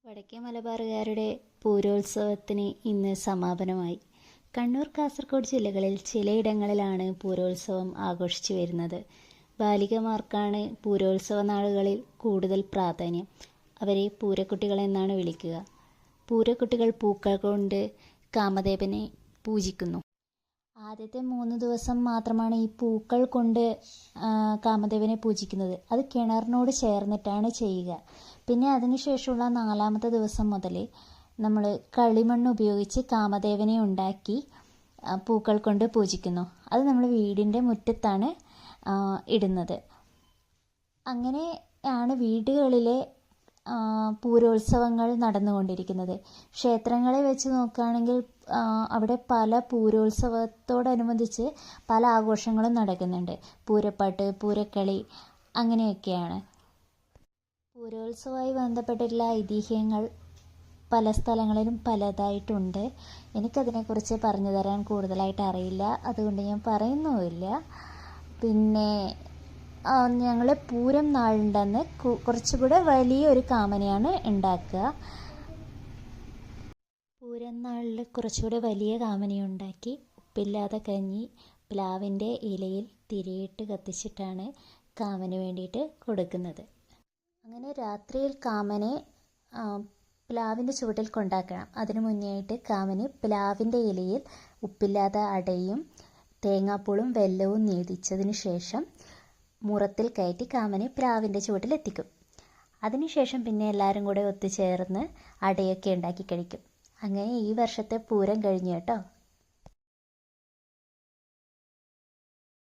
വടക്കേ മലബാറുകാരുടെ പൂരോത്സവത്തിന് ഇന്ന് സമാപനമായി. കണ്ണൂർ, കാസർഗോഡ് ജില്ലകളിൽ ചിലയിടങ്ങളിലാണ് പൂരോത്സവം ആഘോഷിച്ചു വരുന്നത്. ബാലികമാർക്കാണ് പൂരോത്സവ നാളുകളിൽ കൂടുതൽ പ്രാധാന്യം. അവരെ പൂരക്കുട്ടികൾ എന്നാണ് വിളിക്കുക. പൂരക്കുട്ടികൾ പൂക്കൾ കൊണ്ട് കാമദേവനെ പൂജിക്കുന്നു. ആദ്യത്തെ 3 ദിവസം മാത്രമാണ് ഈ പൂക്കൾ കൊണ്ട് കാമദേവനെ പൂജിക്കുന്നത്. അത് കിണറിനോട് ചേർന്നിട്ടാണ് ചെയ്യുക. പിന്നെ അതിനുശേഷമുള്ള 4ാമത്തെ ദിവസം മുതൽ നമ്മൾ കളിമണ്ണ് ഉപയോഗിച്ച് കാമദേവനെ ഉണ്ടാക്കി പൂക്കൾ കൊണ്ട് പൂജിക്കുന്നു. അത് നമ്മൾ വീടിൻ്റെ മുറ്റത്താണ് ഇടുന്നത്. അങ്ങനെയാണ് വീടുകളിലെ പൂരോത്സവങ്ങൾ നടന്നുകൊണ്ടിരിക്കുന്നത്. ക്ഷേത്രങ്ങളെ വെച്ച് നോക്കുകയാണെങ്കിൽ അവിടെ പല പൂരോത്സവത്തോടനുബന്ധിച്ച് പല ആഘോഷങ്ങളും നടക്കുന്നുണ്ട്. പൂരപ്പാട്ട്, പൂരക്കളി അങ്ങനെയൊക്കെയാണ്. പൂരോത്സവമായി ബന്ധപ്പെട്ടിട്ടുള്ള ഐതിഹ്യങ്ങൾ പല സ്ഥലങ്ങളിലും പലതായിട്ടുണ്ട്. എനിക്കതിനെക്കുറിച്ച് പറഞ്ഞു തരാൻ കൂടുതലായിട്ട് അറിയില്ല, അതുകൊണ്ട് ഞാൻ പറയുന്നുമില്ല. പിന്നെ ഞങ്ങൾ പൂരം നാളുണ്ടെന്ന് കുറച്ചുകൂടെ വലിയൊരു കാമനയാണ് ഉണ്ടാക്കുക. പൂരം നാളിൽ കുറച്ചുകൂടെ വലിയ കാമനയുണ്ടാക്കി ഉപ്പില്ലാതെ കഞ്ഞി പ്ലാവിൻ്റെ ഇലയിൽ തിരിയിട്ട് കത്തിച്ചിട്ടാണ് കാമന് വേണ്ടിയിട്ട് കൊടുക്കുന്നത്. അങ്ങനെ രാത്രിയിൽ കാമനെ പ്ലാവിൻ്റെ ചുവട്ടിൽ കൊണ്ടാക്കണം. അതിനു മുന്നേ ആയിട്ട് കാമന് പ്ലാവിൻ്റെ ഇലയിൽ ഉപ്പില്ലാതെ അടയും തേങ്ങാപ്പൂളും വെല്ലവും നീതിച്ചതിന് ശേഷം മുറത്തിൽ കയറ്റി കാമനെ പ്ലാവിൻ്റെ ചുവട്ടിലെത്തിക്കും. അതിനുശേഷം പിന്നെ എല്ലാവരും കൂടെ ഒത്തുചേർന്ന് അടയൊക്കെ ഉണ്ടാക്കി കഴിക്കും. അങ്ങനെ ഈ വർഷത്തെ പൂരം കഴിഞ്ഞു കേട്ടോ.